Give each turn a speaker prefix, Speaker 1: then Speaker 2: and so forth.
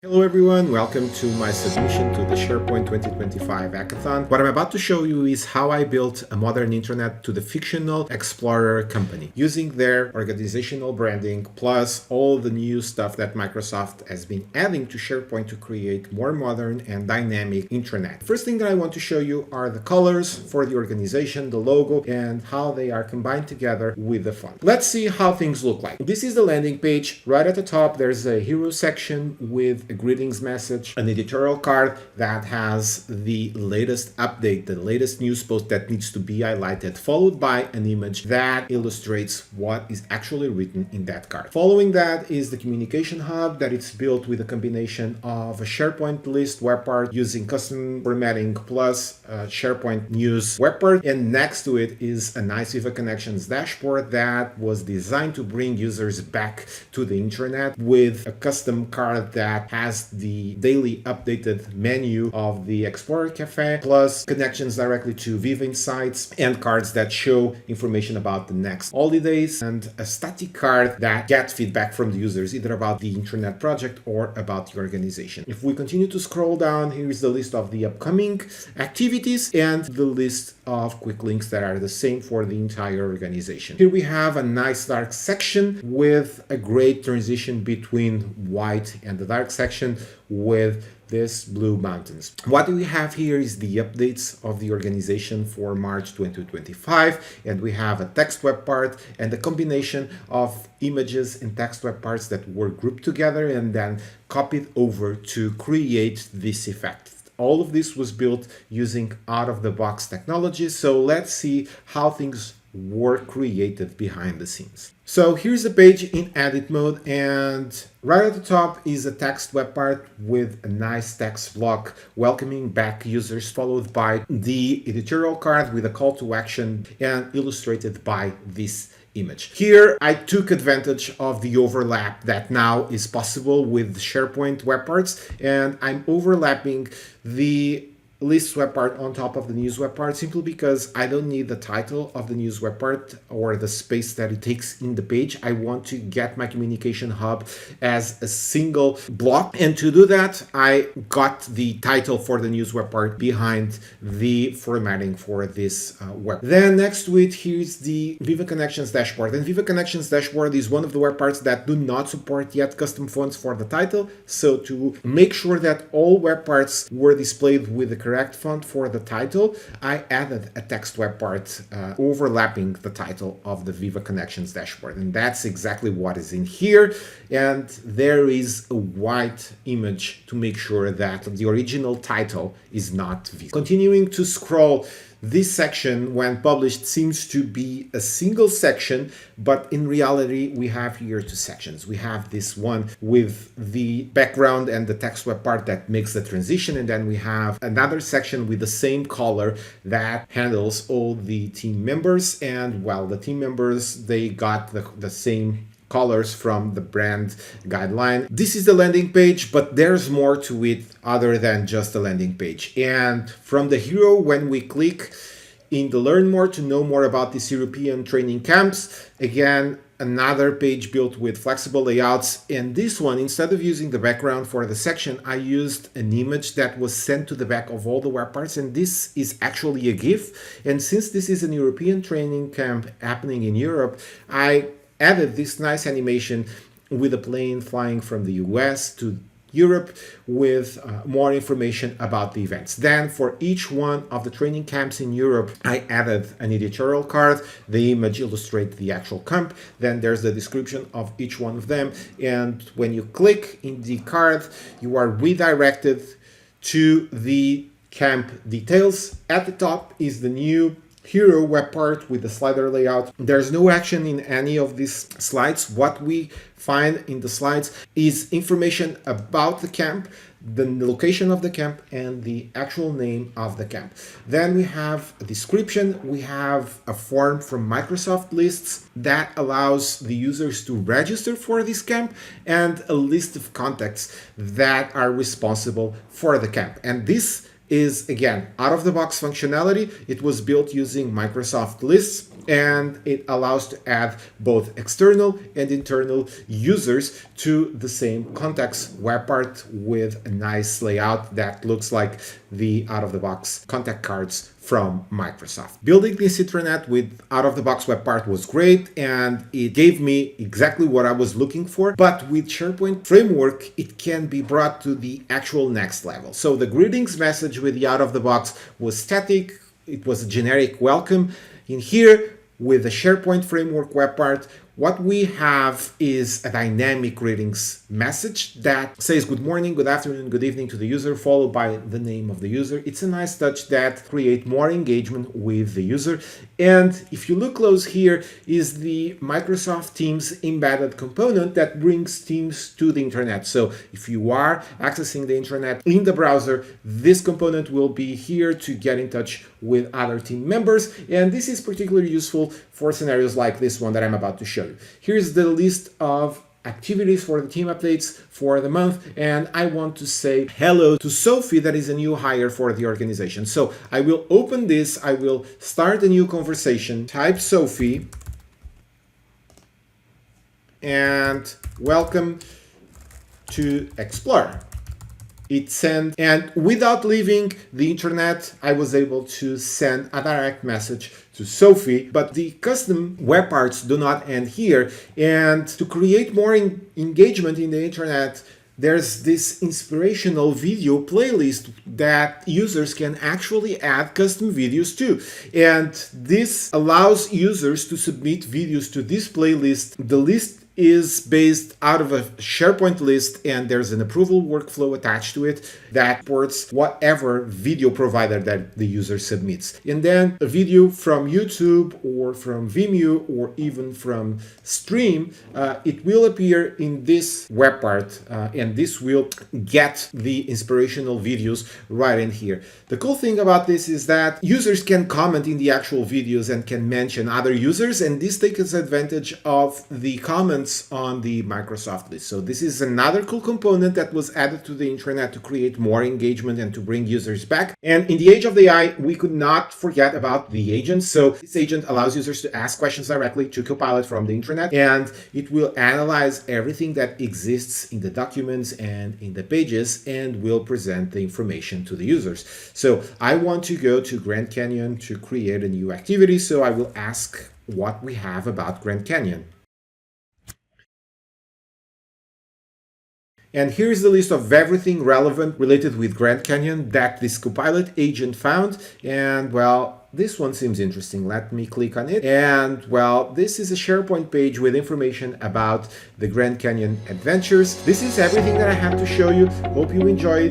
Speaker 1: Hello everyone, welcome to my submission to the SharePoint 2025 Hackathon. What I'm about to show you is how I built a modern intranet to the fictional Explorer company using their organizational branding plus all the new stuff that Microsoft has been adding to SharePoint to create more modern and dynamic intranet. First thing that I want to show you are the colors for the organization, the logo, and how they are combined together with the font. Let's see how things look like. This is the landing page. Right at the top, there's a hero section with a greetings message, an editorial card that has the latest update, the latest news post that needs to be highlighted, followed by an image that illustrates what is actually written in that card. Following that is the communication hub that it's built with a combination of a SharePoint list web part using custom formatting plus SharePoint news web part, and next to it is a nice Viva Connections dashboard that was designed to bring users back to the intranet with a custom card that has the daily updated menu of the Explorer Cafe, plus connections directly to Viva Insights and cards that show information about the next holidays, and a static card that gets feedback from the users either about the intranet project or about the organization. If we continue to scroll down, here's the list of the upcoming activities and the list of quick links that are the same for the entire organization. Here we have a nice dark section with a great transition between white and the dark section with this blue mountains. What we have here is the updates of the organization for March 2025, and we have a text web part and a combination of images and text web parts that were grouped together and then copied over to create this effect. All of this was built using out-of-the-box technology, so let's see how things were created behind the scenes. So here's the page in edit mode, and right at the top is a text web part with a nice text block welcoming back users, followed by the editorial card with a call to action and illustrated by this image. Here I took advantage of the overlap that now is possible with SharePoint web parts, and I'm overlapping the list web part on top of the news web part simply because I don't need the title of the news web part or the space that it takes in the page. I want to get my communication hub as a single block, and to do that I got the title for the news web part behind the formatting for this web. Then next to it, here's the Viva Connections dashboard, and Viva Connections dashboard is one of the web parts that do not support yet custom fonts for the title, so to make sure that all web parts were displayed with the correct font for the title, I added a text web part overlapping the title of the Viva Connections dashboard, and that's exactly what is in here. And there is a white image to make sure that the original title is not visible. Continuing to scroll, this section, when published, seems to be a single section, but in reality, we have here two sections. We have this one with the background and the text web part that makes the transition, and then we have another section with the same color that handles all the team members. And well, the team members, they got the same colors from the brand guideline. This is the landing page, but there's more to it other than just the landing page. And from the hero, when we click in the learn more to know more about these European training camps, again, another page built with flexible layouts. And this one, instead of using the background for the section, I used an image that was sent to the back of all the web parts, and this is actually a GIF. And since this is an European training camp happening in Europe, I added this nice animation with a plane flying from the US to Europe with more information about the events. Then for each one of the training camps in Europe, I added an editorial card. The image illustrates the actual camp. Then there's the description of each one of them. And when you click in the card, you are redirected to the camp details. At the top is the new hero web part with the slider layout. There's no action in any of these slides. What we find in the slides is information about the camp, the location of the camp, and the actual name of the camp. Then we have a description. We have a form from Microsoft Lists that allows the users to register for this camp, and a list of contacts that are responsible for the camp. And this is, again, out-of-the-box functionality. It was built using Microsoft lists, and it allows to add both external and internal users to the same contacts web part with a nice layout that looks like the out-of-the-box contact cards from Microsoft. Building this intranet with out-of-the-box web part was great, and it gave me exactly what I was looking for. But with SharePoint framework, it can be brought to the actual next level. So the greetings message with the out-of-the-box was static. It was a generic welcome. In here, with the SharePoint framework web part, what we have is a dynamic greetings message that says good morning, good afternoon, good evening to the user, followed by the name of the user. It's a nice touch that creates more engagement with the user. And if you look close here is the Microsoft Teams embedded component that brings Teams to the internet. So if you are accessing the intranet in the browser, this component will be here to get in touch with other team members. And this is particularly useful for scenarios like this one that I'm about to show you. Here's the list of activities for the team updates for the month, and I want to say hello to Sophie, that is a new hire for the organization. So I will open this, I will start a new conversation, type Sophie, and welcome to Explorer. It sent, and without leaving the internet, I was able to send a direct message to Sophie, but the custom web parts do not end here. And to create more engagement in the internet, there's this inspirational video playlist that users can actually add custom videos to. And this allows users to submit videos to this playlist. The list is based out of a SharePoint list, and there's an approval workflow attached to it that supports whatever video provider that the user submits. And then a video from YouTube or from Vimeo or even from Stream, it will appear in this web part, and this will get the inspirational videos right in here. The cool thing about this is that users can comment in the actual videos and can mention other users, and this takes advantage of the comments on the Microsoft list. So this is another cool component that was added to the intranet to create more engagement and to bring users back. And in the age of the AI, we could not forget about the agent. So this agent allows users to ask questions directly to Copilot from the intranet, and it will analyze everything that exists in the documents and in the pages and will present the information to the users. So I want to go to Grand Canyon to create a new activity. So I will ask what we have about Grand Canyon. And here's the list of everything relevant related with Grand Canyon that this Copilot agent found. And well, this one seems interesting. Let me click on it. And well, this is a SharePoint page with information about the Grand Canyon adventures. This is everything that I had to show you. Hope you enjoyed.